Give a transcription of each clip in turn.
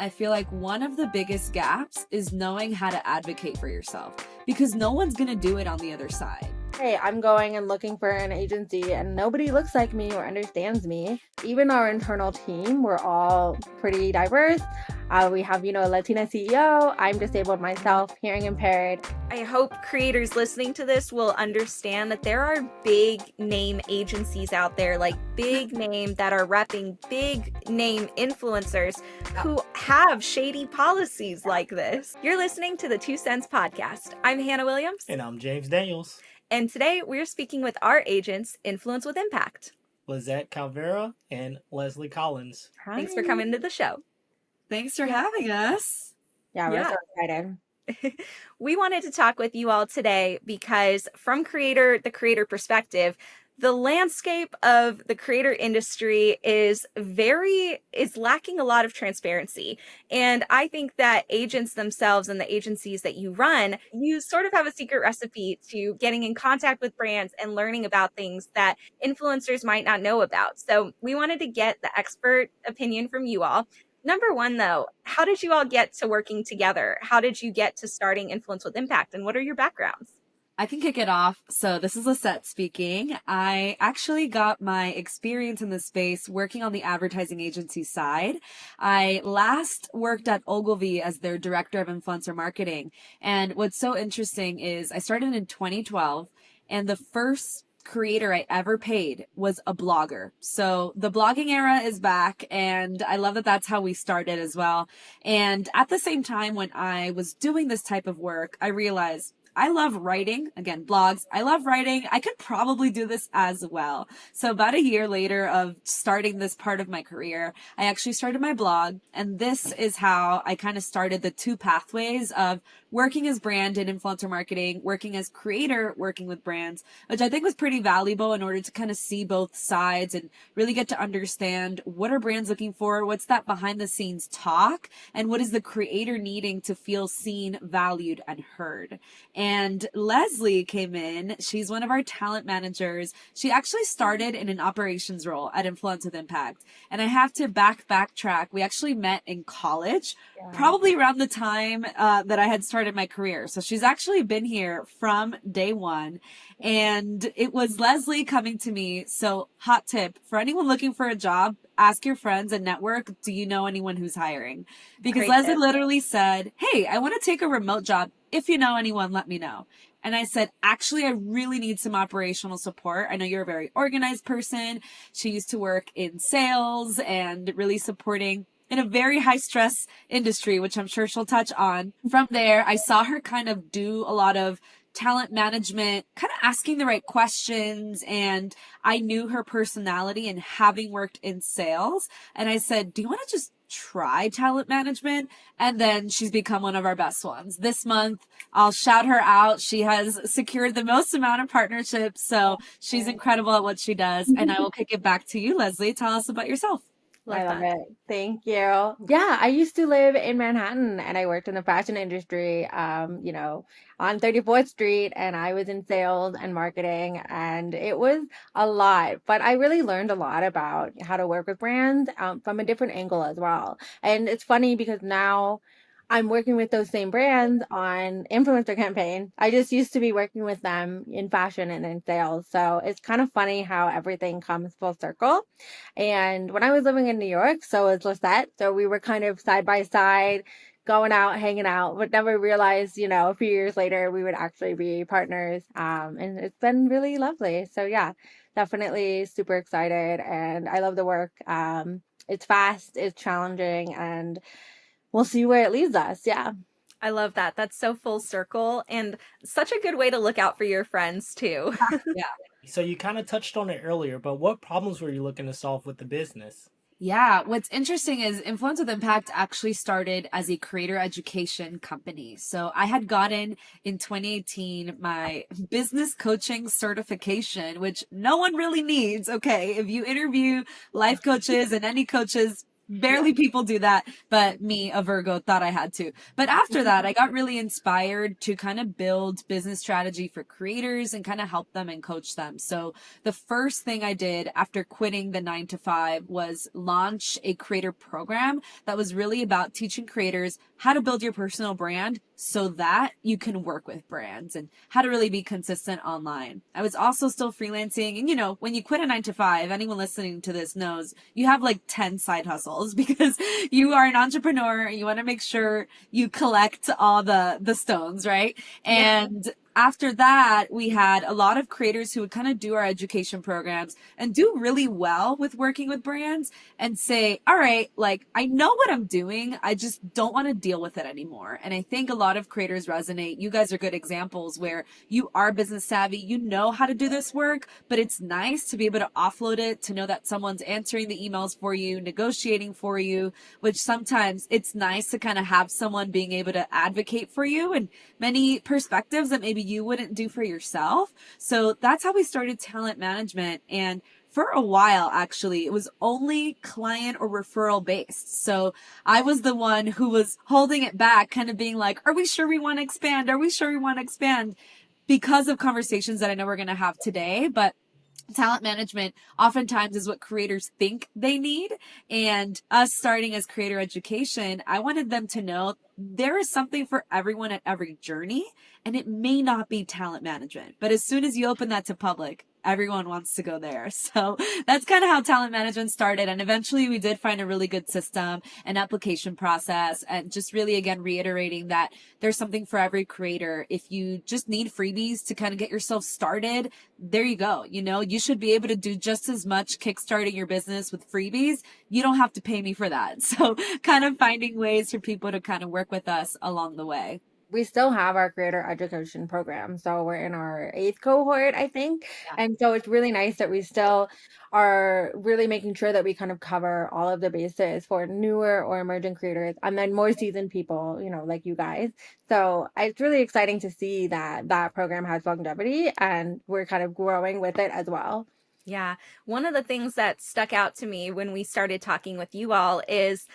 I feel like one of the biggest gaps is knowing how to advocate for yourself because no one's going to do it on the other side. Hey, I'm going and looking for an agency and nobody looks like me or understands me. Even our internal team, we're all pretty diverse. We have, a Latina CEO. I'm disabled myself, hearing impaired. I hope creators listening to this will understand that there are big name agencies out there, like big name that are repping big name influencers who have shady policies like this. You're listening to the 2 Cents Podcast. I'm Hannah Williams. And I'm James Daniels. And today we're speaking with our agents, Influence with Impact. Lisette Calveiro and Leslie Collins. Hi. Thanks for coming to the show. Thanks for having us. Yeah, we're so excited. We wanted to talk with you all today because from the creator perspective, the landscape of the creator industry is lacking a lot of transparency. And I think that agents themselves and the agencies that you run, you sort of have a secret recipe to getting in contact with brands and learning about things that influencers might not know about. So we wanted to get the expert opinion from you all. Number one, though, how did you all get to working together? How did you get to starting Influence with Impact? And what are your backgrounds? I can kick it off. So this is Lissette speaking. I actually got my experience in this space working on the advertising agency side. I last worked at Ogilvy as their director of influencer marketing. And what's so interesting is I started in 2012 and the first creator I ever paid was a blogger. So the blogging era is back and I love that that's how we started as well. And at the same time, when I was doing this type of work, I realized I love writing. Again, blogs. I love writing. I could probably do this as well. So about a year later of starting this part of my career, I actually started my blog. And this is how I kind of started the two pathways of working as brand and influencer marketing, working as creator, working with brands, which I think was pretty valuable in order to kind of see both sides and really get to understand what are brands looking for, what's that behind the scenes talk, and what is the creator needing to feel seen, valued, and heard. And Leslie came in. She's one of our talent managers. She actually started in an operations role at Influence with Impact. And I have to backtrack. We actually met in college, probably around the time that I had started my career. So she's actually been here from day one. And it was Leslie coming to me. So hot tip for anyone looking for a job, ask your friends and network. Do you know anyone who's hiring? Because Leslie literally said, hey, I want to take a remote job. If you know anyone, let me know. And I said, actually, I really need some operational support. I know you're a very organized person. She used to work in sales and really supporting in a very high stress industry, which I'm sure she'll touch on. From there, I saw her kind of do a lot of talent management, kind of asking the right questions. And I knew her personality and having worked in sales. And I said, do you want to just try talent management? And then she's become one of our best ones. This month, I'll shout her out. She has secured the most amount of partnerships. So she's incredible at what she does. And I will kick it back to you, Leslie. Tell us about yourself. I love it. Thank you. Yeah, I used to live in Manhattan and I worked in the fashion industry, on 34th Street, and I was in sales and marketing, and it was a lot, but I really learned a lot about how to work with brands from a different angle as well. And it's funny because now I'm working with those same brands on influencer campaign. I just used to be working with them in fashion and in sales. So it's kind of funny how everything comes full circle. And when I was living in New York, so was Lisette. So we were kind of side by side, going out, hanging out, but never realized, a few years later, we would actually be partners. And it's been really lovely. So yeah, definitely super excited. And I love the work. It's fast, it's challenging, and we'll see where it leads us. Yeah. I love that. That's so full circle and such a good way to look out for your friends too. Yeah. So you kind of touched on it earlier, but what problems were you looking to solve with the business? Yeah, what's interesting is Influence with Impact actually started as a creator education company. So I had gotten in 2018 my business coaching certification, which no one really needs. Okay, if you interview life coaches and any coaches, barely people do that, but me, a Virgo, thought I had to. But after that, I got really inspired to kind of build business strategy for creators and kind of help them and coach them. So the first thing I did after quitting the 9 to 5 was launch a creator program that was really about teaching creators how to build your personal brand so that you can work with brands and how to really be consistent online. I was also still freelancing. And, you know, when you quit a 9 to 5, anyone listening to this knows you have like 10 side hustles because you are an entrepreneur and you want to make sure you collect all the stones, right? And after that, we had a lot of creators who would kind of do our education programs and do really well with working with brands and say, all right, like, I know what I'm doing. I just don't want to deal with it anymore. And I think a lot of creators resonate. You guys are good examples where you are business savvy. You know how to do this work, but it's nice to be able to offload it, to know that someone's answering the emails for you, negotiating for you, which sometimes it's nice to kind of have someone being able to advocate for you and many perspectives that maybe you wouldn't do for yourself. So that's how we started talent management. And for a while, actually, it was only client or referral based. So I was the one who was holding it back, kind of being like, are we sure we want to expand? Are we sure we want to expand? Because of conversations that I know we're going to have today. But talent management oftentimes is what creators think they need. And us starting as creator education, I wanted them to know there is something for everyone at every journey, and it may not be talent management. But as soon as you open that to public, everyone wants to go there. So that's kind of how talent management started. And eventually we did find a really good system and application process, and just really, again, reiterating that there's something for every creator. If you just need freebies to kind of get yourself started, there you go. You know, you should be able to do just as much kickstarting your business with freebies. You don't have to pay me for that. So kind of finding ways for people to kind of work with us along the way. We still have our creator education program. So we're in our 8th cohort, I think. Yeah. And so it's really nice that we still are really making sure that we kind of cover all of the bases for newer or emerging creators and then more seasoned people, you know, like you guys. So it's really exciting to see that that program has longevity and we're kind of growing with it as well. Yeah. One of the things that stuck out to me when we started talking with you all is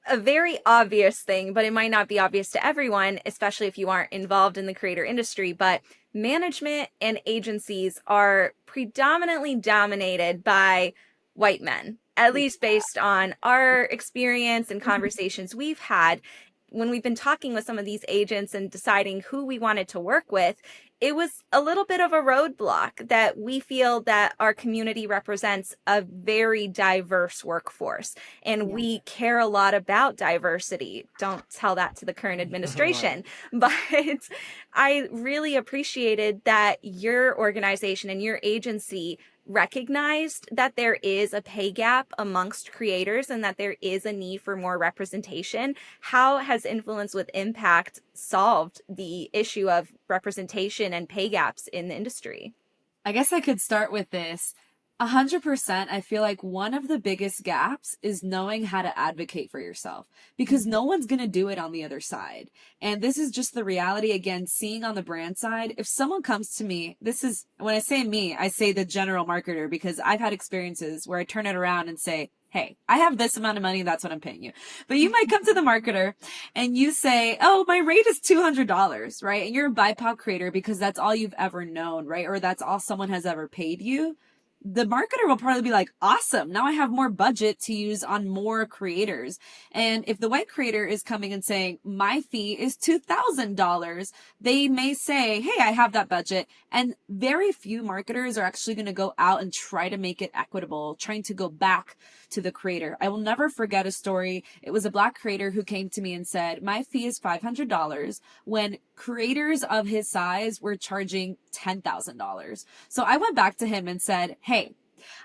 a very obvious thing, but it might not be obvious to everyone, especially if you aren't involved in the creator industry. But management and agencies are predominantly dominated by white men, at least based on our experience and conversations we've had. When we've been talking with some of these agents and deciding who we wanted to work with, it was a little bit of a roadblock that we feel that our community represents a very diverse workforce. And we care a lot about diversity. Don't tell that to the current administration. But I really appreciated that your organization and your agency recognized that there is a pay gap amongst creators and that there is a need for more representation. How has Influence with Impact solved the issue of representation and pay gaps in the industry? I guess I could start with this. 100%, I feel like one of the biggest gaps is knowing how to advocate for yourself, because no one's going to do it on the other side. And this is just the reality, again, seeing on the brand side. If someone comes to me, this is when I say me, I say the general marketer, because I've had experiences where I turn it around and say, hey, I have this amount of money. That's what I'm paying you. But you might come to the marketer and you say, oh, my rate is $200, right? And you're a BIPOC creator because that's all you've ever known, right? Or that's all someone has ever paid you. The marketer will probably be like, awesome, now I have more budget to use on more creators. And if the white creator is coming and saying, my fee is $2,000, they may say, hey, I have that budget. And very few marketers are actually going to go out and try to make it equitable, trying to go back to the creator. I will never forget a story. It was a Black creator who came to me and said, my fee is $500 when creators of his size were charging $10,000. So I went back to him and said, hey,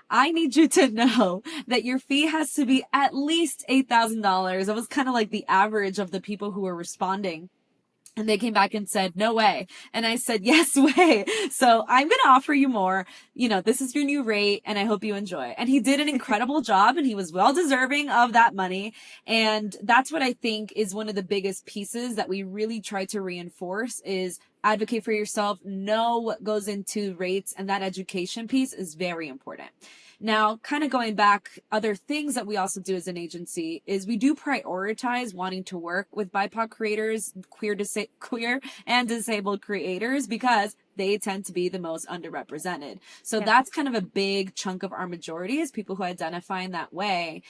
I need you to know that your fee has to be at least $8,000. It was kind of like the average of the people who were responding. And they came back and said, no way. And I said, yes way. So I'm going to offer you more. You know, this is your new rate and I hope you enjoy. And he did an incredible job and he was well deserving of that money. And that's what I think is one of the biggest pieces that we really try to reinforce is advocate for yourself, know what goes into rates. And that education piece is very important. Now, kind of going back, other things that we also do as an agency is we do prioritize wanting to work with BIPOC creators, queer and disabled creators, because they tend to be the most underrepresented. So that's kind of a big chunk of our majority is people who identify in that way.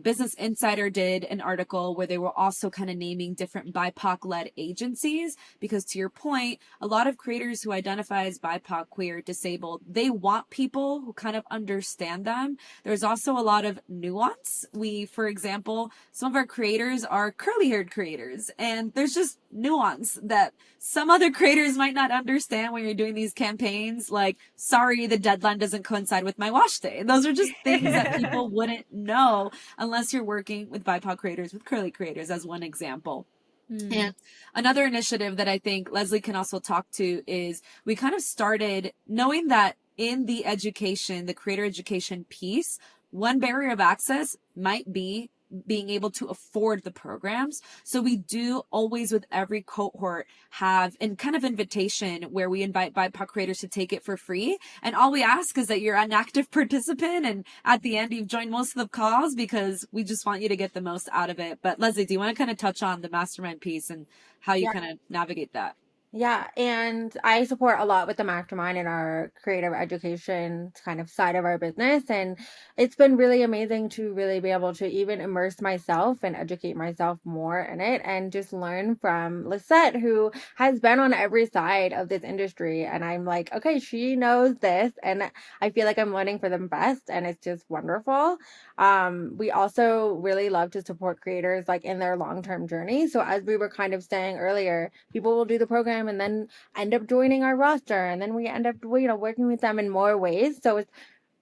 Business Insider did an article where they were also kind of naming different BIPOC-led agencies, because to your point, a lot of creators who identify as BIPOC, queer, disabled, they want people who kind of understand them. There's also a lot of nuance. For example, some of our creators are curly-haired creators, and there's just nuance that some other creators might not understand when you're doing these campaigns, like, sorry, the deadline doesn't coincide with my wash day. Those are just things that people wouldn't know unless you're working with BIPOC creators, with curly creators, as one example. And another initiative that I think Leslie can also talk to is we kind of started knowing that in the education, the creator education piece, one barrier of access might be being able to afford the programs. So we do always, with every cohort, have an kind of invitation where we invite BIPOC creators to take it for free. And all we ask is that you're an active participant, and at the end you've joined most of the cause, because we just want you to get the most out of it. But Leslie, do you want to kind of touch on the mastermind piece and how you kind of navigate that? Yeah, and I support a lot with the mastermind in our creative education kind of side of our business. And it's been really amazing to really be able to even immerse myself and educate myself more in it, and just learn from Lisette, who has been on every side of this industry. And I'm like, okay, she knows this, and I feel like I'm learning for the best, and it's just wonderful. We also really love to support creators like in their long-term journey. So as we were kind of saying earlier, people will do the program and then end up joining our roster, and then we end up working with them in more ways. So it's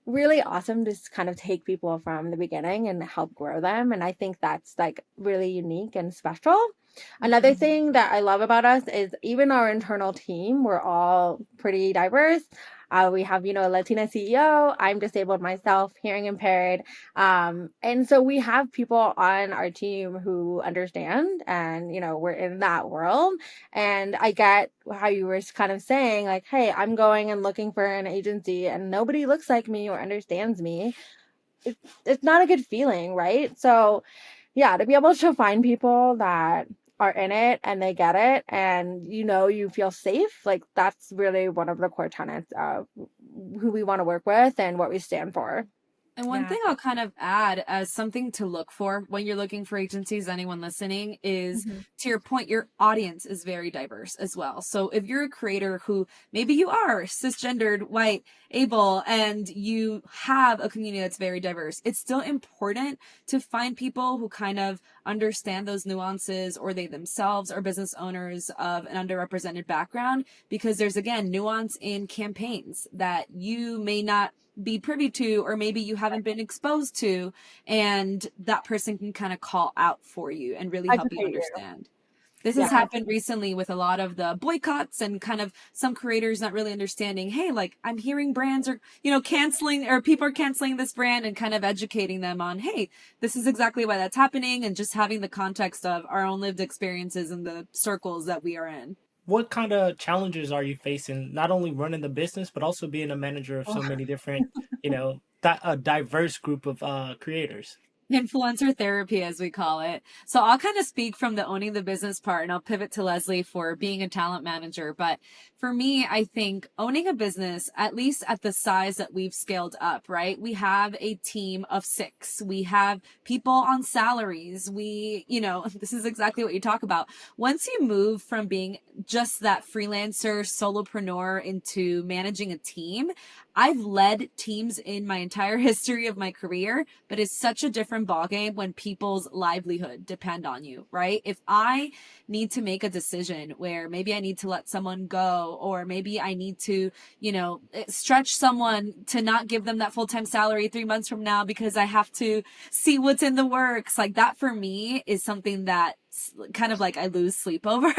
really awesome to kind of take people from the beginning and help grow them, and I think that's like really unique and special. Another thing that I love about us is even our internal team, we're all pretty diverse. We have, a Latina CEO. I'm disabled myself, hearing impaired. And so we have people on our team who understand, and, we're in that world. And I get how you were kind of saying, like, hey, I'm going and looking for an agency and nobody looks like me or understands me. It's not a good feeling, right? So yeah, to be able to find people that are in it and they get it, and you feel safe, like that's really one of the core tenets of who we want to work with and what we stand for. And one thing I'll kind of add as something to look for when you're looking for agencies, anyone listening, is to your point, your audience is very diverse as well. So if you're a creator who maybe you are cisgendered, white, able, and you have a community that's very diverse, it's still important to find people who kind of understand those nuances, or they themselves are business owners of an underrepresented background, because there's, again, nuance in campaigns that you may not be privy to, or maybe you haven't been exposed to, and that person can kind of call out for you and really help you understand. This has happened recently with a lot of the boycotts, and kind of some creators not really understanding, hey, like, I'm hearing brands are, canceling, or people are canceling this brand, and kind of educating them on, hey, this is exactly why that's happening, and just having the context of our own lived experiences and the circles that we are in. What kind of challenges are you facing, not only running the business, but also being a manager of so many different, a diverse group of creators? Influencer therapy, as we call it. So I'll kind of speak from the owning the business part, and I'll pivot to Leslie for being a talent manager. But for me, I think owning a business, at least at the size that we've scaled up, right? We have a team of 6. We have people on salaries. This is exactly what you talk about. Once you move from being just that freelancer solopreneur into managing a team, I've led teams in my entire history of my career, but it's such a different ballgame when people's livelihood depend on you, right? If I need to make a decision where maybe I need to let someone go, or maybe I need to, stretch someone to not give them that full-time salary 3 months from now because I have to see what's in the works, like that for me is something that kind of like I lose sleep over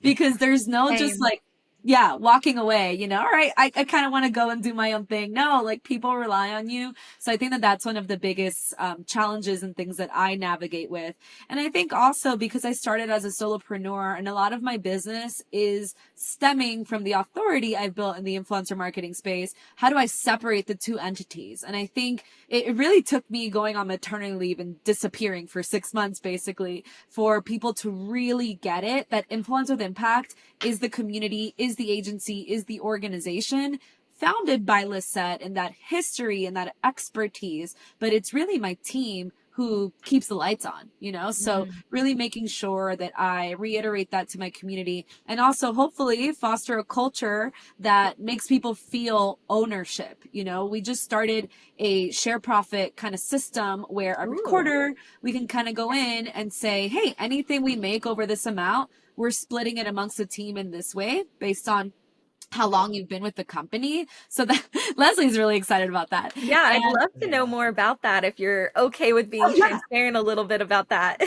because there's no just like yeah, walking away, you know, all right, I kind of want to go and do my own thing. No, like people rely on you. So I think that that's one of the biggest challenges and things that I navigate with. And I think also because I started as a solopreneur and a lot of my business is stemming from the authority I've built in the influencer marketing space. How do I separate the two entities? And I think it really took me going on maternity leave and disappearing for 6 months, basically, for people to really get it that Influence with Impact is the community, is the agency, is the organization founded by Lissette and that history and that expertise, but it's really my team who keeps the lights on, you know? So really making sure that I reiterate that to my community and also hopefully foster a culture that makes people feel ownership. You know, we just started a share profit kind of system where every quarter we can kind of go in and say, hey, anything we make over this amount, we're splitting it amongst the team in this way based on how long you've been with the company. So that Leslie's really excited about that. Yeah, I'd And love to know more about that if you're okay with being transparent a little bit about that.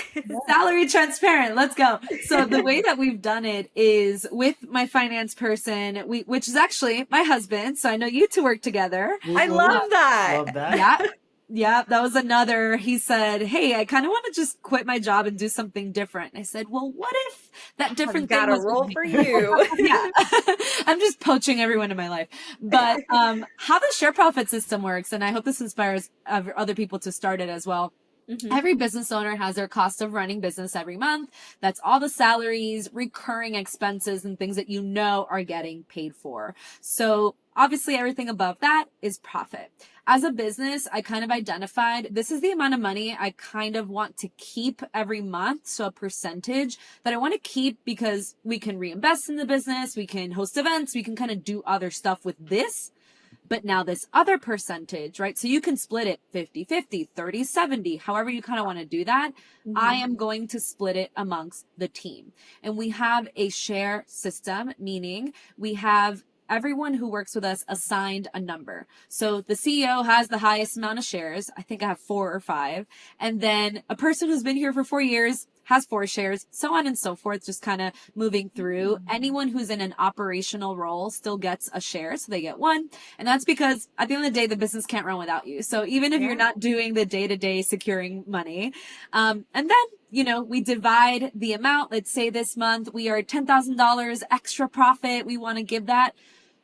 salary transparent. Let's go. So the way that we've done it is with my finance person, which is actually my husband. So I know you two work together. I love that. Love that. Yeah. Yeah, that was another. He said, hey, I kind of want to just quit my job and do something different. And I said, well, what if that different thing Got a was role for you. yeah. I'm just poaching everyone in my life. But how the share profit system works, and I hope this inspires other people to start it as well. Every business owner has their cost of running business every month. That's all the salaries, recurring expenses, and things that you know are getting paid for. So obviously everything above that is profit. As a business, I kind of identified this is the amount of money I kind of want to keep every month. So a percentage that I want to keep because we can reinvest in the business. We can host events. We can kind of do other stuff with this. But now this other percentage, right? So you can split it 50-50, 30-70, however you kind of want to do that. I am going to split it amongst the team. And we have a share system, meaning we have everyone who works with us assigned a number. So the CEO has the highest amount of shares. I think I have 4 or 5. And then a person who's been here for 4 years has 4 shares, so on and so forth, just kind of moving through. Anyone who's in an operational role still gets a share, so they get 1. And that's because at the end of the day, the business can't run without you. So even if you're not doing the day-to-day securing money, and then you know, we divide the amount. Let's say this month we are $10,000 extra profit. We want to give that.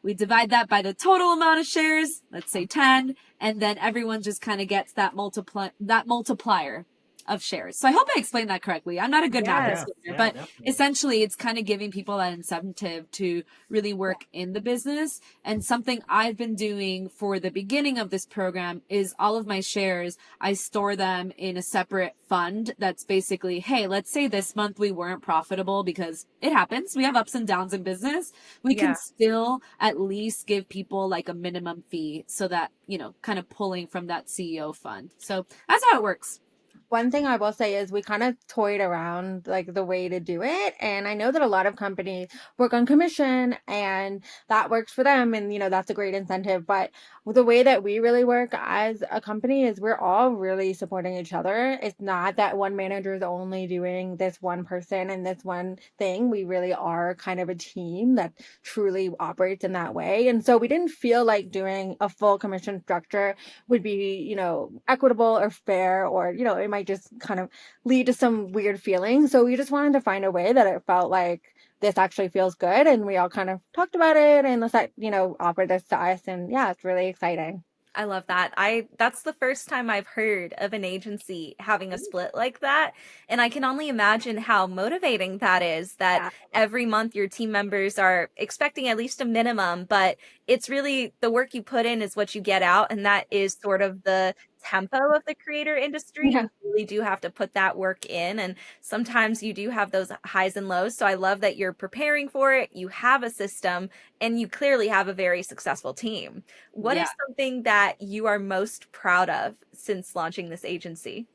We divide that by the total amount of shares. Let's say 10. And then everyone just kind of gets that multiplier of shares. So I hope I explained that correctly. I'm not a good math explainer, but essentially it's kind of giving people that incentive to really work in the business. And something I've been doing for the beginning of this program is all of my shares, I store them in a separate fund that's basically, hey, let's say this month we weren't profitable because it happens. We have ups and downs in business. We can still at least give people like a minimum fee so that, you know, kind of pulling from that CEO fund. So that's how it works. One thing I will say is we kind of toyed around like the way to do it. And I know that a lot of companies work on commission and that works for them. And, you know, that's a great incentive. But the way that we really work as a company is we're all really supporting each other. It's not that one manager is only doing this one person and this one thing. We really are kind of a team that truly operates in that way. And so we didn't feel like doing a full commission structure would be, you know, equitable or fair, or, you know, it might just kind of lead to some weird feelings. So we just wanted to find a way that it felt like this actually feels good. And we all kind of talked about it and Lisette, you know, offered this to us. And yeah, it's really exciting. I love that. That's the first time I've heard of an agency having a split like that. And I can only imagine how motivating that is, that every month your team members are expecting at least a minimum, but it's really the work you put in is what you get out. And that is sort of the tempo of the creator industry. You really do have to put that work in. And sometimes you do have those highs and lows. So I love that you're preparing for it. You have a system and you clearly have a very successful team. What is something that you are most proud of since launching this agency?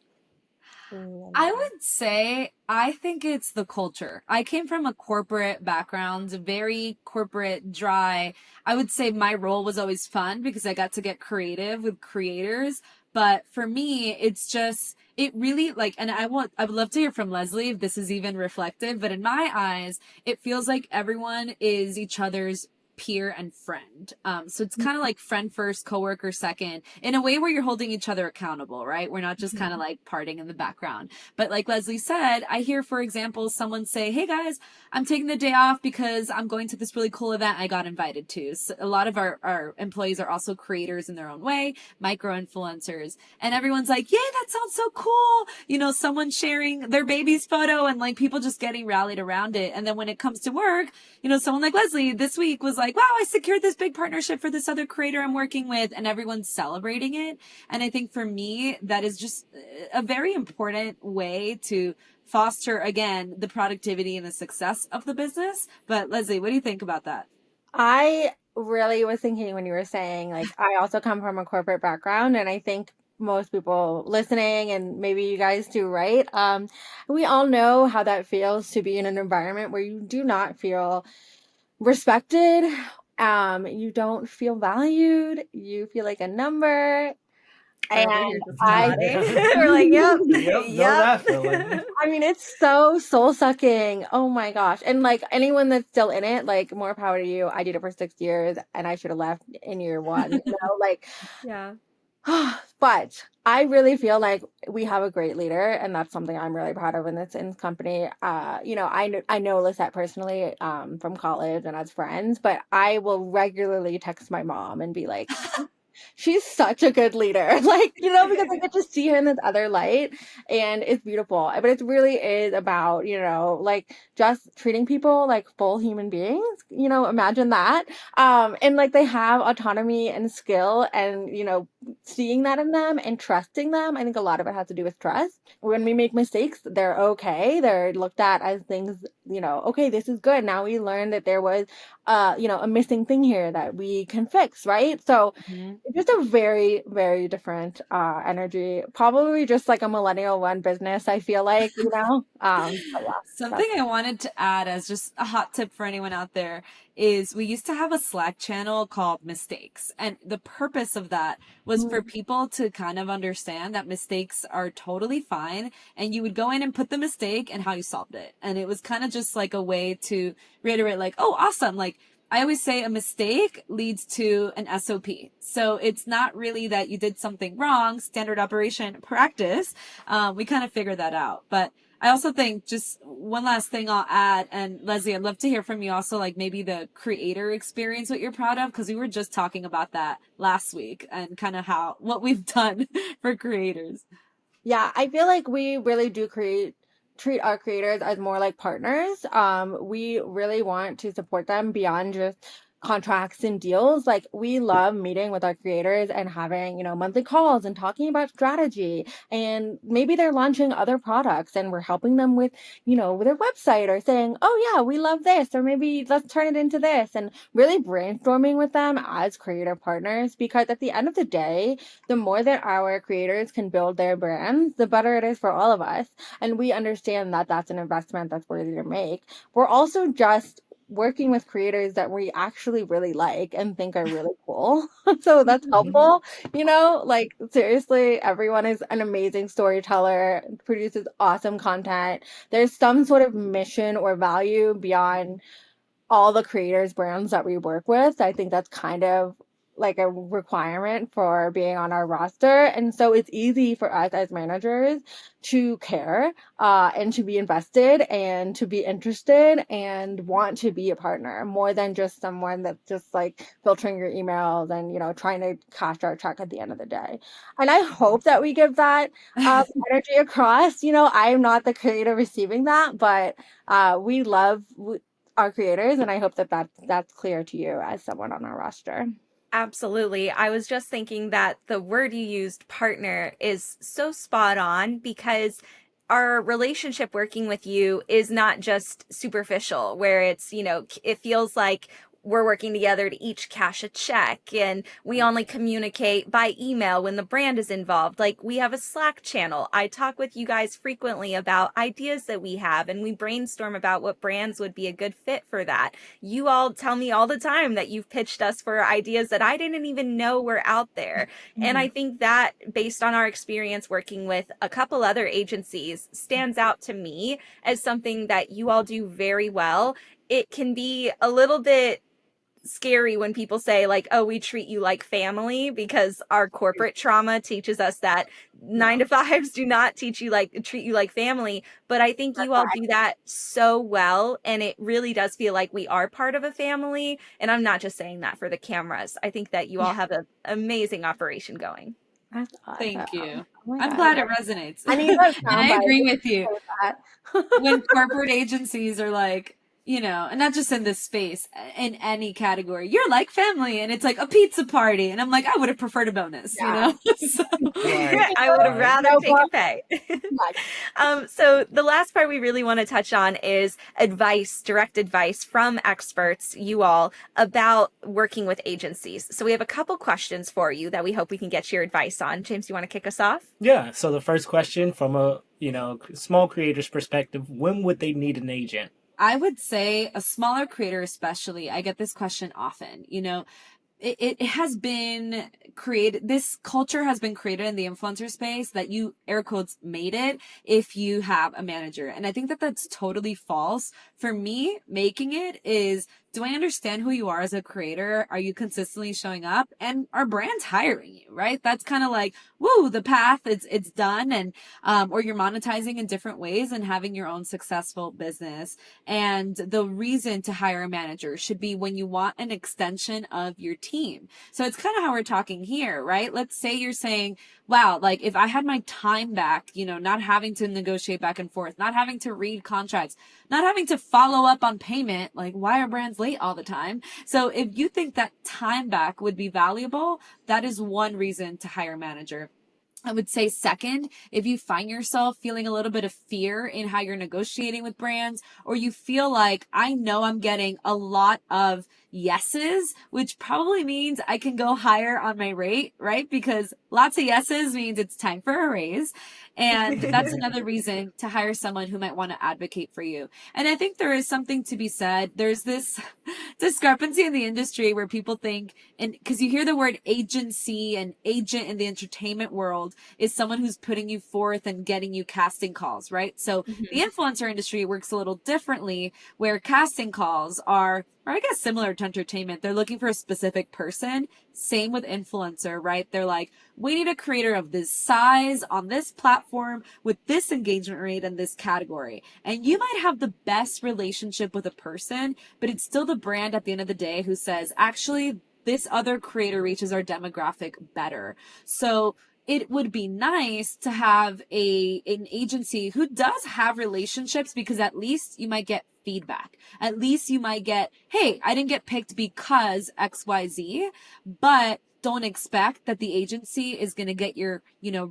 I would say, I think it's the culture. I came from a corporate background, very corporate, dry. I would say my role was always fun because I got to get creative with creators. But for me, it's it really like, and I would love to hear from Leslie if this is even reflective, but in my eyes, it feels like everyone is each other's peer and friend. So it's kind of like friend first, coworker second, in a way where you're holding each other accountable, right? We're not just kind of like partying in the background. But like Leslie said, I hear, for example, someone say, hey guys, I'm taking the day off because I'm going to this really cool event I got invited to. So a lot of our employees are also creators in their own way, micro influencers, and everyone's like, yay, that sounds so cool. You know, someone sharing their baby's photo and like people just getting rallied around it. And then when it comes to work, you know, someone like Leslie this week was like, wow, I secured this big partnership for this other creator I'm working with, and everyone's celebrating it. And I think for me, that is just a very important way to foster, again, the productivity and the success of the business. But Leslie, what do you think about that? I really was thinking when you were saying, like, I also come from a corporate background, and I think most people listening, and maybe you guys too, right? We all know how that feels to be in an environment where you do not feel respected. You don't feel valued. You feel like a number. We're over And here just I nodding. We're like, yep, Yep, know yep. that feeling. I mean, it's so soul sucking. Oh my gosh. And like anyone that's still in it, like more power to you. I did it for 6 years and I should have left in year one, you know, like, Yeah. but I really feel like we have a great leader, and that's something I'm really proud of in this company. You know, I know Lisette personally, from college and as friends, but I will regularly text my mom and be like, she's such a good leader. Like, you know, because I get to see her in this other light, and it's beautiful. But it really is about, you know, like just treating people like full human beings. You know, imagine that. And like they have autonomy and skill, and, you know, seeing that in them and trusting them. I think a lot of it has to do with trust. When we make mistakes, they're okay. They're looked at as things, you know, okay, this is good. Now we learn that there was you know, a missing thing here that we can fix, right? So Mhm. it's just a very, very different energy. Probably just like a millennial run business, I feel like, you know. But yeah, Something that's I wanted to add as just a hot tip for anyone out there is we used to have a Slack channel called Mistakes. And the purpose of that was for people to kind of understand that mistakes are totally fine. And you would go in and put the mistake and how you solved it. And it was kind of just like a way to reiterate, like, oh, awesome. Like, I always say a mistake leads to an SOP. So it's not really that you did something wrong, standard operation practice. We kind of figured that out. But I also think just one last thing I'll add, and Leslie, I'd love to hear from you also, like maybe the creator experience, what you're proud of, because we were just talking about that last week and kind of what we've done for creators. Yeah, I feel like we really do treat our creators as more like partners. We really want to support them beyond just contracts and deals. Like we love meeting with our creators and having, you know, monthly calls and talking about strategy. And maybe they're launching other products and we're helping them with, you know, with their website, or saying, oh yeah, we love this, or maybe let's turn it into this, and really brainstorming with them as creator partners. Because at the end of the day, the more that our creators can build their brands, the better it is for all of us. And we understand that that's an investment that's worthy to make. We're also just working with creators that we actually really like and think are really cool. So that's helpful. You know, like seriously, everyone is an amazing storyteller, produces awesome content. There's some sort of mission or value beyond all the creators brands that we work with. I think that's kind of like a requirement for being on our roster. And so it's easy for us as managers to care, and to be invested and to be interested and want to be a partner more than just someone that's just like filtering your emails and, you know, trying to cash our check at the end of the day. And I hope that we give that energy across. You know, I'm not the creator receiving that, but we love our creators, and I hope that that's clear to you as someone on our roster. Absolutely. I was just thinking that the word you used, partner, is so spot on, because our relationship working with you is not just superficial, where it's, you know, it feels like we're working together to each cash a check, and we only communicate by email when the brand is involved. Like, we have a Slack channel. I talk with you guys frequently about ideas that we have, and we brainstorm about what brands would be a good fit for that. You all tell me all the time that you've pitched us for ideas that I didn't even know were out there. And I think that, based on our experience working with a couple other agencies, stands out to me as something that you all do very well. It can be a little bit scary when people say, like, oh, we treat you like family, because our corporate trauma teaches us that 9-to-5s do not treat you like family. But I think you all do that so well, and it really does feel like we are part of a family. And I'm not just saying that for the cameras. I think that you all have an amazing operation going. That's awesome. Thank you. Oh my I'm God. glad it resonates. I need those And I sound agree bites with you. for that. When corporate agencies are like, you know, and not just in this space, in any category, you're like family, and it's like a pizza party, and I'm like, I would have preferred a bonus, you know? So, Right. I would have rather No taken pay. So the last part we really want to touch on is advice, direct advice from experts, you all, about working with agencies. So we have a couple questions for you that we hope we can get your advice on. James, you want to kick us off? Yeah. So the first question, from a small creator's perspective, when would they need an agent? I would say a smaller creator, especially, I get this question often, you know, it has been created, this culture has been created in the influencer space that you, air quotes, made it if you have a manager. And I think that that's totally false. For me, making it is, do I understand who you are as a creator? Are you consistently showing up? And are brands hiring you, right? That's kind of like, woo, the path, it's done. And, or you're monetizing in different ways and having your own successful business. And the reason to hire a manager should be when you want an extension of your team. So it's kind of how we're talking here, right? Let's say you're saying, wow, like if I had my time back, you know, not having to negotiate back and forth, not having to read contracts, not having to follow up on payment, like why are brands late all the time? So if you think that time back would be valuable, that is one reason to hire a manager. I would say second, if you find yourself feeling a little bit of fear in how you're negotiating with brands, or you feel like, I know I'm getting a lot of yeses, which probably means I can go higher on my rate, right? Because lots of yeses means it's time for a raise. And that's another reason to hire someone who might want to advocate for you. And I think there is something to be said. There's this discrepancy in the industry where people think, and because you hear the word agency and agent in the entertainment world is someone who's putting you forth and getting you casting calls, right? So the influencer industry works a little differently, where casting calls are, or I guess similar to entertainment. They're looking for a specific person. Same with influencer, right? They're like, we need a creator of this size on this platform with this engagement rate in this category. And you might have the best relationship with a person, but it's still the brand at the end of the day who says, actually, this other creator reaches our demographic better. So it would be nice to have an agency who does have relationships, because at least you might get feedback. At least you might get, hey, I didn't get picked because XYZ, but don't expect that the agency is going to get your,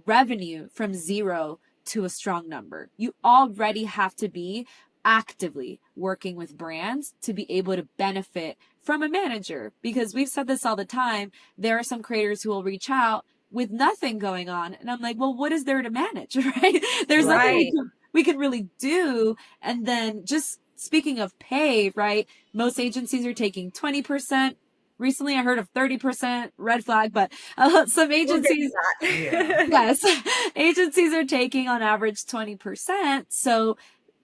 revenue from 0 to a strong number. You already have to be actively working with brands to be able to benefit from a manager, because we've said this all the time. There are some creators who will reach out with nothing going on. And I'm like, well, what is there to manage, right? There's nothing we can really do. And then just speaking of pay, right? Most agencies are taking 20%. Recently, I heard of 30%, red flag, but some agencies, yes, agencies are taking on average 20%. So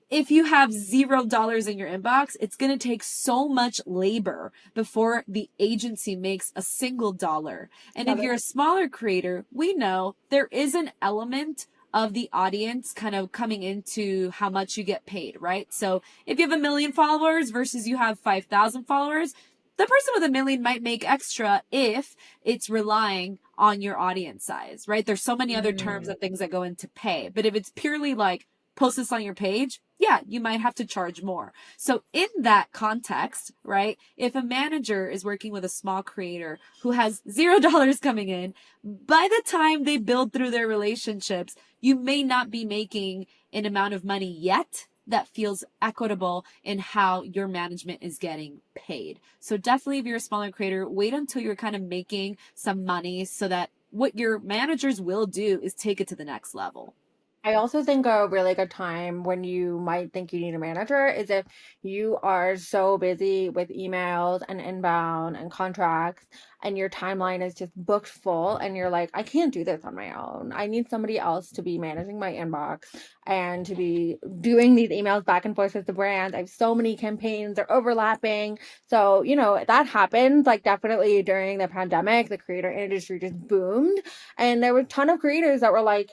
if you have $0 in your inbox, it's going to take so much labor before the agency makes a single dollar. And if you're a smaller creator, we know there is an element of the audience kind of coming into how much you get paid, right? So if you have 1 million followers versus you have 5,000 followers, the person with 1 million might make extra if it's relying on your audience size, right? There's so many other terms and things that go into pay. But if it's purely like, post this on your page, yeah, you might have to charge more. So in that context, right, if a manager is working with a small creator who has $0 coming in, by the time they build through their relationships, you may not be making an amount of money yet that feels equitable in how your management is getting paid. So definitely, if you're a smaller creator, wait until you're kind of making some money so that what your managers will do is take it to the next level. I also think a really good time when you might think you need a manager is if you are so busy with emails and inbound and contracts, and your timeline is just booked full, and you're like, I can't do this on my own. I need somebody else to be managing my inbox and to be doing these emails back and forth with the brands. I have so many campaigns, they're overlapping. So, that happened like definitely during the pandemic. The creator industry just boomed, and there were a ton of creators that were like,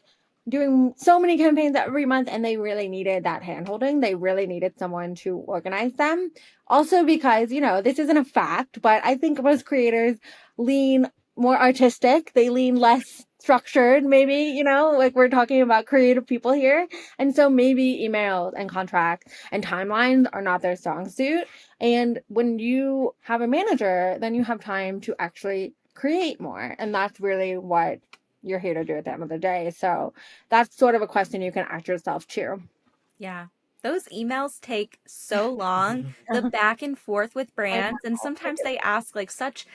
doing so many campaigns every month, and they really needed that handholding. They really needed someone to organize them. Also, because, this isn't a fact, but I think most creators lean more artistic, they lean less structured, maybe, like we're talking about creative people here. And so maybe emails and contracts and timelines are not their strong suit. And when you have a manager, then you have time to actually create more. And that's really what you're here to do at the end of the day. So that's sort of a question you can ask yourself too. Yeah. Those emails take so long, the back and forth with brands, and sometimes they ask like such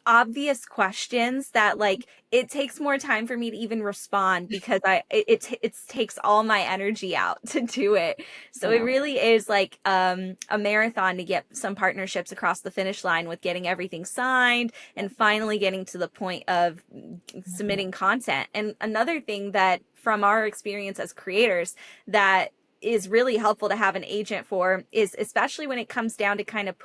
obvious questions that like it takes more time for me to even respond because it takes all my energy out to do it. So it really is like a marathon to get some partnerships across the finish line with getting everything signed and finally getting to the point of submitting content. And another thing that from our experience as creators that is really helpful to have an agent for is especially when it comes down to kind of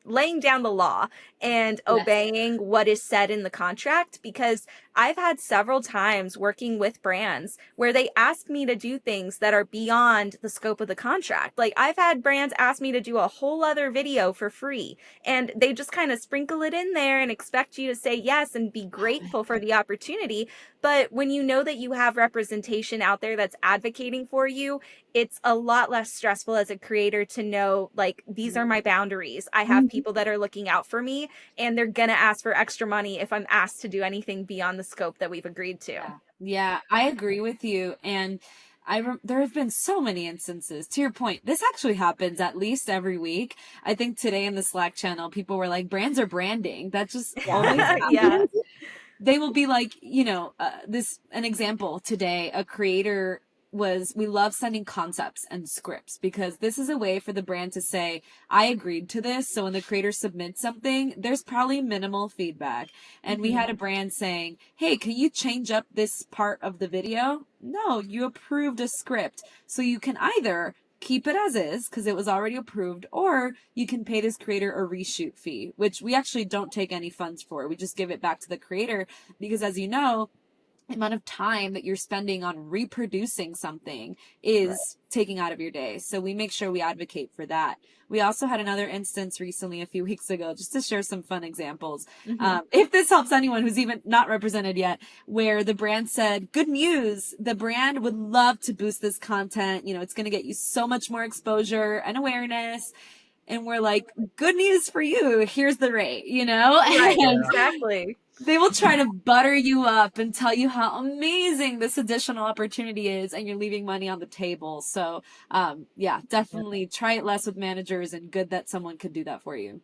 laying down the law and obeying what is said in the contract, because I've had several times working with brands where they ask me to do things that are beyond the scope of the contract. Like I've had brands ask me to do a whole other video for free, and they just kind of sprinkle it in there and expect you to say yes and be grateful for the opportunity. But when you know that you have representation out there that's advocating for you, it's a lot less stressful as a creator to know, like, these are my boundaries. I have people that are looking out for me, and they're going to ask for extra money if I'm asked to do anything beyond the scope that we've agreed to. Yeah, I agree with you. And there have been so many instances. To your point, this actually happens at least every week. I think today in the Slack channel, people were like, brands are branding. That just always happens. Yeah. They will be like, an example today, a creator we love sending concepts and scripts because this is a way for the brand to say, I agreed to this. So when the creator submits something, there's probably minimal feedback. And we had a brand saying, hey, can you change up this part of the video? No, you approved a script. So you can either keep it as is because it was already approved, or you can pay this creator a reshoot fee, which we actually don't take any funds for. We just give it back to the creator because, as you know, the amount of time that you're spending on reproducing something is taking out of your day. So we make sure we advocate for that. We also had another instance recently, a few weeks ago, just to share some fun examples. If this helps anyone who's even not represented yet, where the brand said, good news, the brand would love to boost this content. It's going to get you so much more exposure and awareness. And we're like, good news for you. Here's the rate, Right, exactly. They will try to butter you up and tell you how amazing this additional opportunity is, and you're leaving money on the table. So, definitely try it less with managers, and good that someone could do that for you.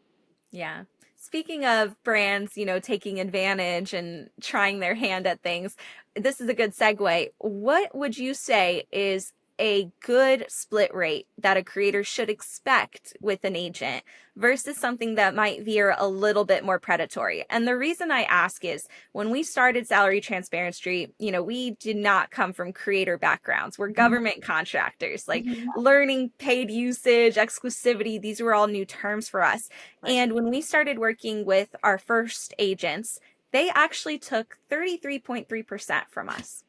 Yeah. Speaking of brands, taking advantage and trying their hand at things, this is a good segue. What would you say is a good split rate that a creator should expect with an agent versus something that might veer a little bit more predatory? And the reason I ask is when we started Salary Transparency, we did not come from creator backgrounds. We're government contractors, like learning paid usage, exclusivity. These were all new terms for us. And when we started working with our first agents, they actually took 33.3% from us.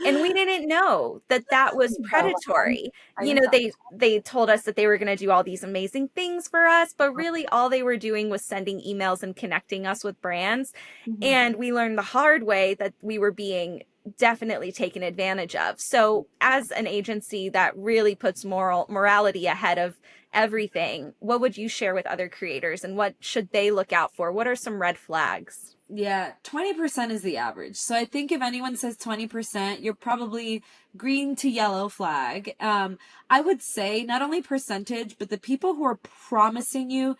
And we didn't know that was predatory. They told us that they were going to do all these amazing things for us, but really all they were doing was sending emails and connecting us with brands. And we learned the hard way that we were being definitely taken advantage of. So as an agency that really puts morality ahead of everything, what would you share with other creators, and what should they look out for? What are some red flags? Yeah, 20% is the average. So I think if anyone says 20%, you're probably green to yellow flag. I would say not only percentage, but the people who are promising you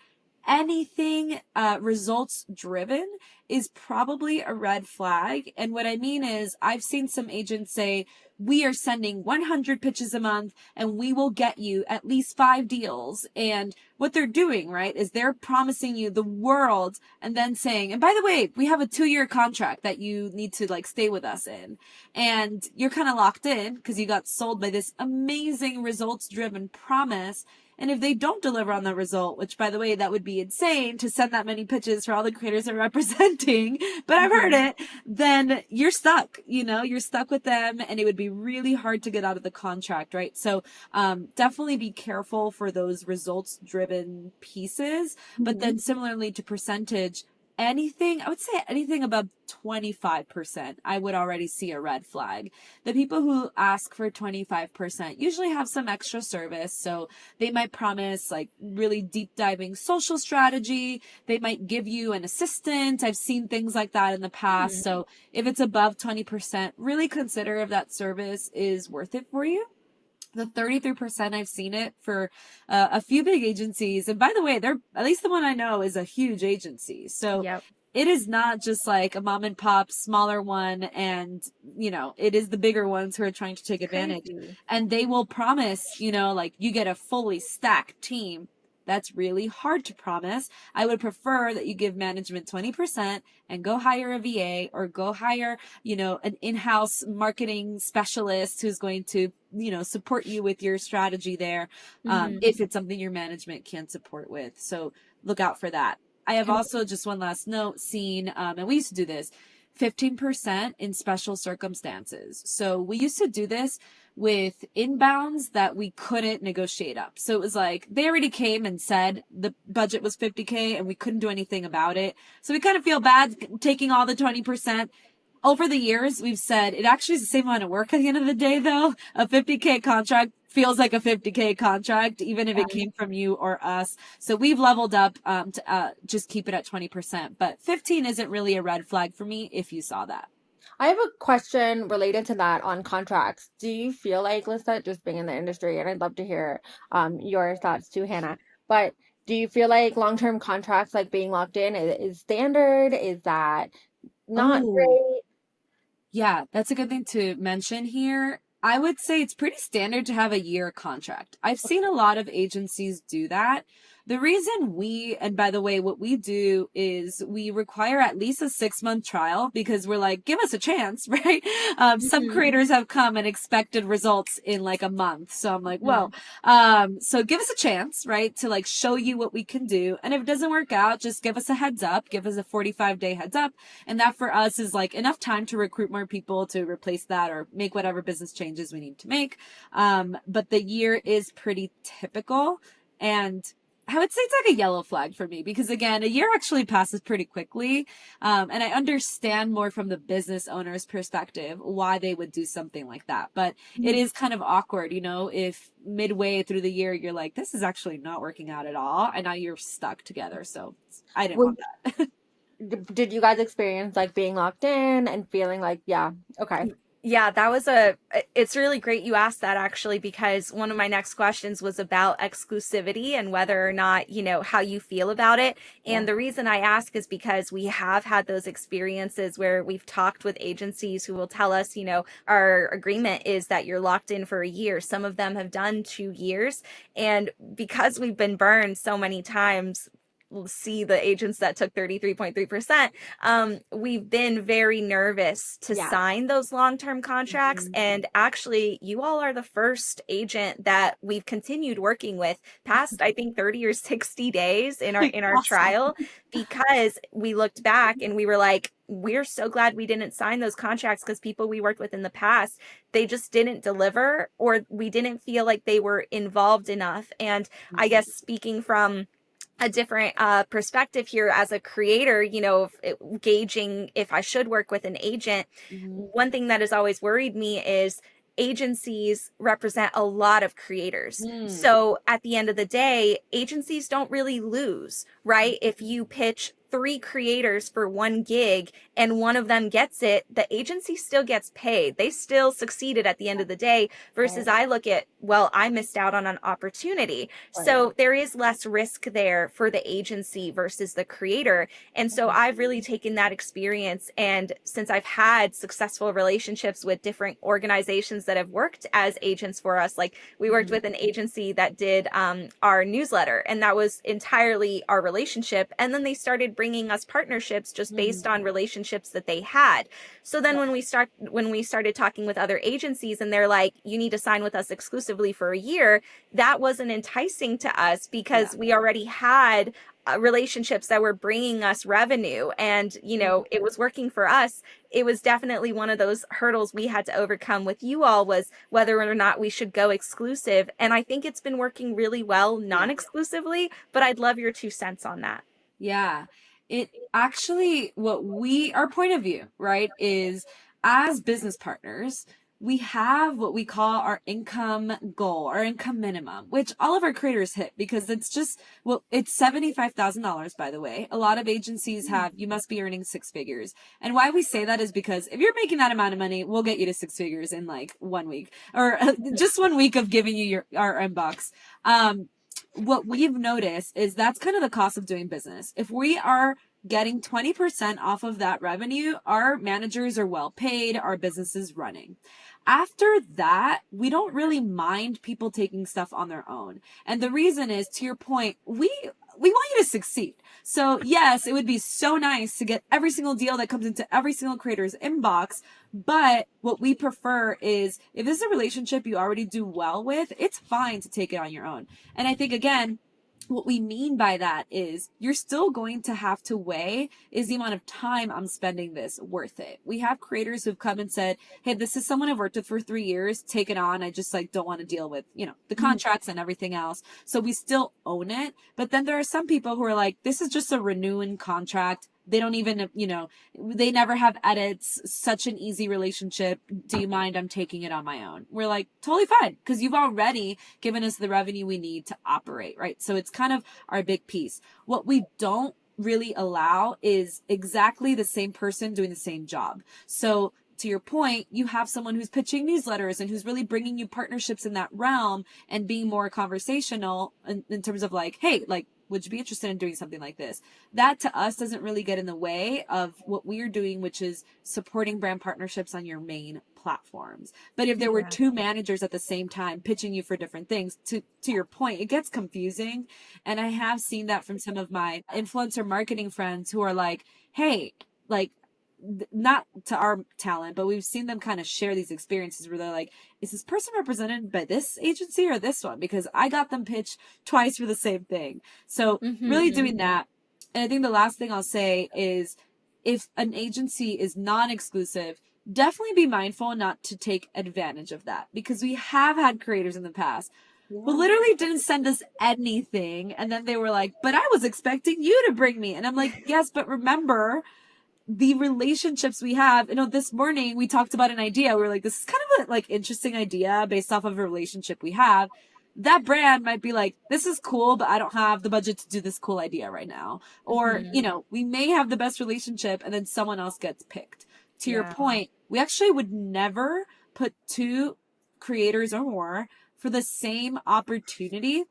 anything results driven is probably a red flag. And what I mean is, I've seen some agents say, we are sending 100 pitches a month and we will get you at least 5 deals. And what they're doing, right, is they're promising you the world and then saying, and by the way, we have a 2-year contract that you need to like stay with us in. And you're kind of locked in because you got sold by this amazing results driven promise. And if they don't deliver on the result, which by the way, that would be insane to send that many pitches for all the creators they're representing, but I've heard it, then you're stuck, you're stuck with them and it would be really hard to get out of the contract, right? So definitely be careful for those results driven pieces. But then similarly to percentage, I would say anything above 25%, I would already see a red flag. The people who ask for 25% usually have some extra service. So they might promise like really deep diving social strategy. They might give you an assistant. I've seen things like that in the past. So if it's above 20%, really consider if that service is worth it for you. The 33%, I've seen it for a few big agencies. And by the way, at least the one I know is a huge agency. So it is not just like a mom and pop smaller one. And, it is the bigger ones who are trying to take advantage. And they will promise, like you get a fully stacked team. That's really hard to promise. I would prefer that you give management 20% and go hire a VA or go hire, an in-house marketing specialist who's going to, support you with your strategy there. If it's something your management can support with. So look out for that. I have also just one last note seen, and we used to do this, 15% in special circumstances. So we used to do this with inbounds that we couldn't negotiate up. So it was like they already came and said the budget was 50K and we couldn't do anything about it. So we kind of feel bad taking all the 20%. Over the years, we've said it actually is the same amount of work at the end of the day, though. A 50K contract feels like a 50K contract, even if it came from you or us. So we've leveled up to just keep it at 20%. But 15 isn't really a red flag for me if you saw that. I have a question related to that on contracts. Do you feel like, Lisette, just being in the industry, and I'd love to hear your thoughts too, Hannah, but do you feel like long-term contracts, like being locked in, is standard? Is that not great? Yeah, that's a good thing to mention here. I would say it's pretty standard to have a year contract. I've seen a lot of agencies do that. The reason and by the way, what we do is we require at least a 6-month trial because we're like, give us a chance, right? Some creators have come and expected results in like a month. So I'm like, well, so give us a chance, right? To like show you what we can do. And if it doesn't work out, just give us a heads up, give us a 45-day heads up. And that for us is like enough time to recruit more people to replace that or make whatever business changes we need to make. But the year is pretty typical. And I would say it's like a yellow flag for me because again, a year actually passes pretty quickly. And I understand more from the business owner's perspective why they would do something like that. But it is kind of awkward, if midway through the year, you're like, this is actually not working out at all. And now you're stuck together. So I didn't want that. Did you guys experience like being locked in and feeling like, okay. Yeah, it's really great you asked that actually, because one of my next questions was about exclusivity and whether or not, how you feel about it. And the reason I ask is because we have had those experiences where we've talked with agencies who will tell us, our agreement is that you're locked in for a year. Some of them have done 2 years. And because we've been burned so many times, see the agents that took 33.3%, we've been very nervous to sign those long-term contracts. And actually, you all are the first agent that we've continued working with past, I think, 30 or 60 days in our trial, because we looked back and we were like, we're so glad we didn't sign those contracts because people we worked with in the past, they just didn't deliver, or we didn't feel like they were involved enough. And I guess speaking from a different perspective here as a creator, gauging if I should work with an agent. One thing that has always worried me is agencies represent a lot of creators. So at the end of the day, agencies don't really lose, right? If you pitch 3 creators for one gig and one of them gets it, the agency still gets paid. They still succeeded at the end of the day, versus I look at, well, I missed out on an opportunity. So there is less risk there for the agency versus the creator. And so I've really taken that experience, and since I've had successful relationships with different organizations that have worked as agents for us, like we worked with an agency that did our newsletter, and that was entirely our relationship. And then they started bringing us partnerships just based on relationships that they had. So then when we started talking with other agencies and they're like, you need to sign with us exclusively for a year, that wasn't enticing to us because we already had relationships that were bringing us revenue, and it was working for us. It was definitely one of those hurdles we had to overcome with you all, was whether or not we should go exclusive. And I think it's been working really well non-exclusively, but I'd love your 2 cents on that. Yeah. It actually, our point of view, right, is as business partners, we have what we call our income goal, our income minimum, which all of our creators hit because it's just, it's $75,000, by the way. A lot of agencies have, you must be earning 6 figures. And why we say that is because if you're making that amount of money, we'll get you to 6 figures in like 1 week, or just 1 week of giving you our inbox. What we've noticed is that's kind of the cost of doing business. If we are getting 20% off of that revenue, our managers are well paid, our business is running. After that, we don't really mind people taking stuff on their own. And the reason is, to your point, we want you to succeed. So yes, it would be so nice to get every single deal that comes into every single creator's inbox. But what we prefer is, if this is a relationship you already do well with, it's fine to take it on your own. And I think, again, what we mean by that is you're still going to have to weigh, is the amount of time I'm spending this worth it? We have creators who've come and said, hey, this is someone I've worked with for 3 years, take it on. I just don't want to deal with, the contracts and everything else. So we still own it. But then there are some people who are like, this is just a renewing contract. They don't even, they never have edits, such an easy relationship. Do you mind? I'm taking it on my own. We're like, totally fine, because you've already given us the revenue we need to operate, right? So it's kind of our big piece. What we don't really allow is exactly the same person doing the same job. So to your point, you have someone who's pitching newsletters and who's really bringing you partnerships in that realm and being more conversational in terms of like, hey, like, would you be interested in doing something like this? That to us doesn't really get in the way of what we're doing, which is supporting brand partnerships on your main platforms. But if there were 2 managers at the same time pitching you for different things, to your point, it gets confusing. And I have seen that from some of my influencer marketing friends who are like, hey, like, not to our talent, but we've seen them kind of share these experiences where they're like, is this person represented by this agency or this one? Because I got them pitched twice for the same thing. So really doing that. And I think the last thing I'll say is, if an agency is non-exclusive, definitely be mindful not to take advantage of that, because we have had creators in the past who literally didn't send us anything. And then they were like, but I was expecting you to bring me. And I'm like, yes, but remember, the relationships we have. This morning we talked about an idea. We were like, this is kind of a interesting idea based off of a relationship we have. That brand might be like, this is cool, but I don't have the budget to do this cool idea right now. Or, we may have the best relationship and then someone else gets picked. To your point, we actually would never put 2 creators or more for the same opportunity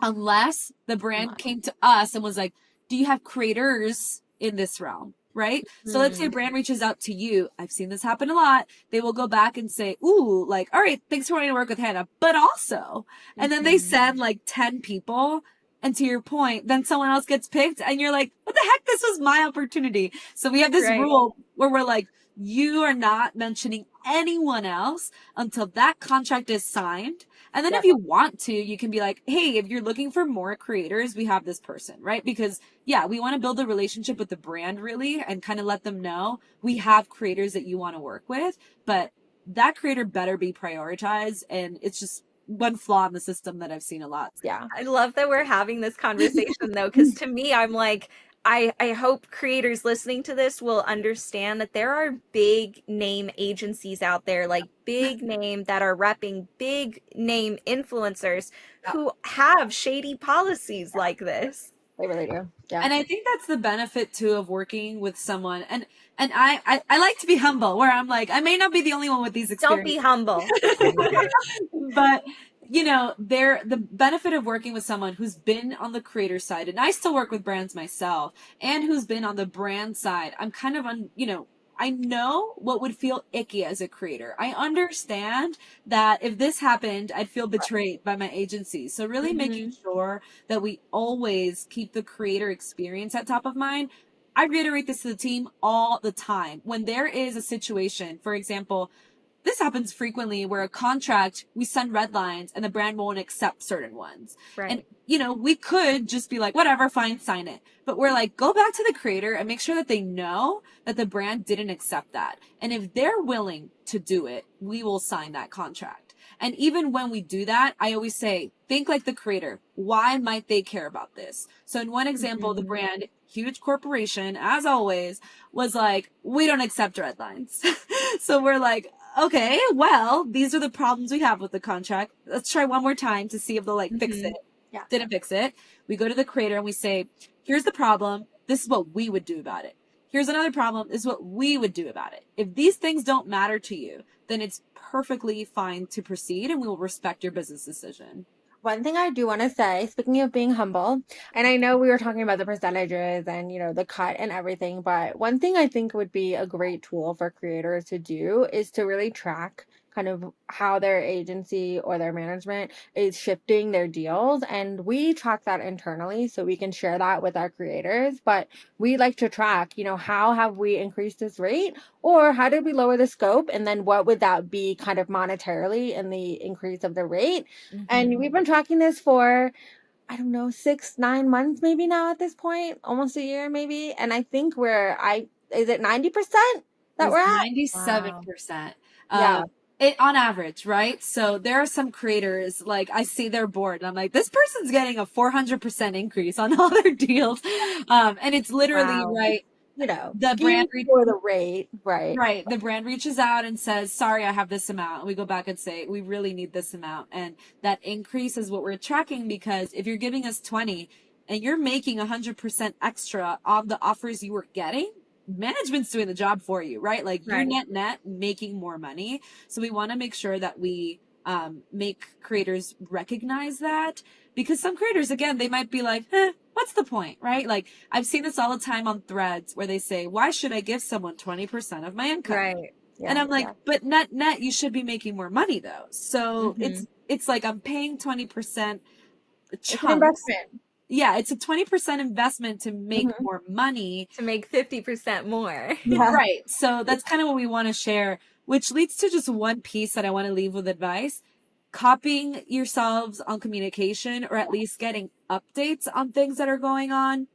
unless the brand came to us and was like, do you have creators in this realm? Right? So let's say a brand reaches out to you. I've seen this happen a lot. They will go back and say, ooh, like, all right, thanks for wanting to work with Hannah, but also, and then they send like 10 people. And to your point, then someone else gets picked and you're like, what the heck? This was my opportunity. So we have this rule where we're like, you are not mentioning anyone else until that contract is signed. And then if you want to, you can be like, hey, if you're looking for more creators, we have this person, right? Because we want to build a relationship with the brand really and kind of let them know we have creators that you want to work with, but that creator better be prioritized. And it's just one flaw in the system that I've seen a lot. Yeah. I love that we're having this conversation though, because to me, I'm like, I hope creators listening to this will understand that there are big name agencies out there, like big name that are repping big name influencers who have shady policies like this. They really do. Yeah. And I think that's the benefit too of working with someone. And I like to be humble, where I'm like, I may not be the only one with these Don't be experiences. humble. But the benefit of working with someone who's been on the creator side, and I still work with brands myself, and who's been on the brand side. I'm kind of I know what would feel icky as a creator. I understand that if this happened, I'd feel betrayed by my agency. So really making sure that we always keep the creator experience at top of mind. I reiterate this to the team all the time. When there is a situation, for example, this happens frequently where a contract, we send red lines and the brand won't accept certain ones. Right. And, we could just be like, whatever, fine, sign it. But we're like, go back to the creator and make sure that they know that the brand didn't accept that. And if they're willing to do it, we will sign that contract. And even when we do that, I always say, think like the creator. Why might they care about this? So in one example, the brand, huge corporation, as always, was like, we don't accept red lines. So we're like, okay, well, these are the problems we have with the contract. Let's try one more time to see if they'll fix it. Yeah. Didn't fix it. We go to the creator and we say, here's the problem. This is what we would do about it. Here's another problem. This is what we would do about it. If these things don't matter to you, then it's perfectly fine to proceed and we will respect your business decision. One thing I do want to say, speaking of being humble, and I know we were talking about the percentages and, the cut and everything, but one thing I think would be a great tool for creators to do is to really track kind of how their agency or their management is shifting their deals. And we track that internally so we can share that with our creators. But we like to track, how have we increased this rate, or how did we lower the scope? And then what would that be kind of monetarily in the increase of the rate? And we've been tracking this for, I don't know, 6-9 months maybe now at this point, almost a year maybe. And I think is it 90% that we're at? 97%. Yeah. On average, right? So there are some creators, like I see their board and I'm like, this person's getting a 400% increase on all their deals. And it's literally right. The brand for the rate, right? Right. The brand reaches out and says, sorry, I have this amount. And we go back and say, we really need this amount. And that increase is what we're tracking, because if you're giving us 20 and you're making 100% extra on the offers you were getting, management's doing the job for you, right? Like you're net making more money. So we want to make sure that we make creators recognize that, because some creators, again, they might be like, what's the point, right? Like I've seen this all the time on threads where they say, why should I give someone 20% of my income? Right. Yeah, and I'm like, but net, you should be making more money though. So it's like I'm paying 20% It's an investment. Yeah, it's a 20% investment to make more money. To make 50% more. Yeah. Right. So that's kind of what we want to share, which leads to just one piece that I want to leave with advice. Copying yourselves on communication, or at least getting updates on things that are going on.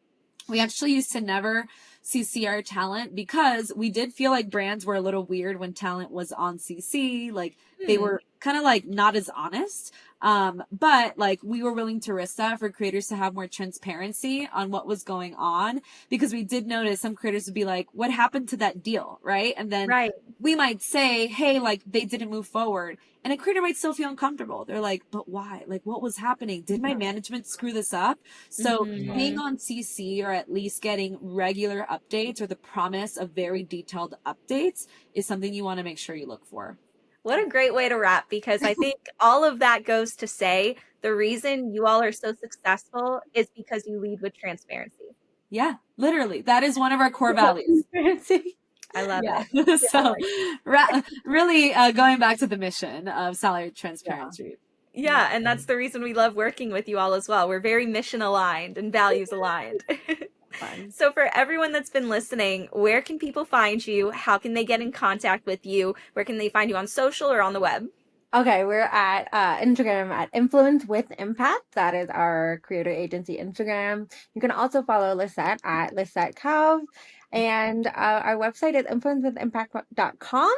We actually used to never CC our talent because we did feel like brands were a little weird when talent was on CC. Like they were kind of like not as honest. But like we were willing to risk that for creators to have more transparency on what was going on, because we did notice some creators would be like, what happened to that deal? Right. And then we might say, hey, like they didn't move forward. And a creator might still feel uncomfortable. They're like, but why? Like, what was happening? Did my management screw this up? So being on CC, or at least getting regular updates or the promise of very detailed updates, is something you want to make sure you look for. What a great way to wrap, because I think all of that goes to say the reason you all are so successful is because you lead with transparency. Yeah, literally. That is one of our core values. I love it. So really going back to the mission of salary transparency. Yeah, and that's the reason we love working with you all as well. We're very mission aligned and values aligned. So for everyone that's been listening, where can people find you? How can they get in contact with you? Where can they find you on social or on the web? Okay, we're at Instagram at Influence with Impact. That is our creator agency Instagram. You can also follow Lisette at Lissette Calv. And our website is influencewithimpact.com.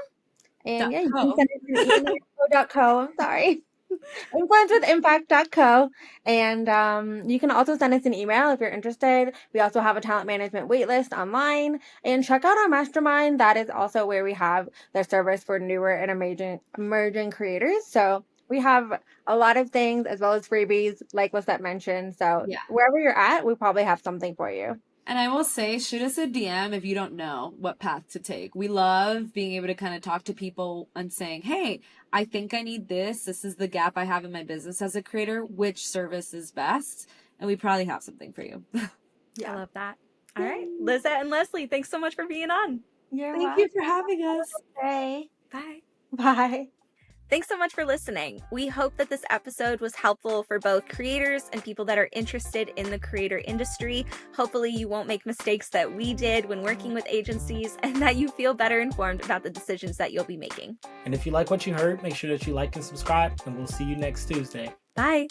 And you can send it to email.co. I'm sorry. influencewithimpact.co. And you can also send us an email if you're interested. We also have a talent management waitlist online. And check out our mastermind. That is also where we have the service for newer and emerging creators. So We have a lot of things as well as freebies, like Lisette mentioned. So Yeah. wherever you're at, we probably have something for you. And I will say, shoot us a DM if you don't know what path to take. We love being able to kind of talk to people and saying, hey, I think I need this. This is the gap I have in my business as a creator. Which service is best? And we probably have something for you. I love that. All right. Lizette and Leslie, thanks so much for being on. You're Thank you for having us. welcome. Bye. Bye. Thanks so much for listening. We hope that this episode was helpful for both creators and people that are interested in the creator industry. Hopefully, you won't make mistakes that we did when working with agencies, and that you feel better informed about the decisions that you'll be making. And if you like what you heard, make sure that you like and subscribe, and we'll see you next Tuesday. Bye.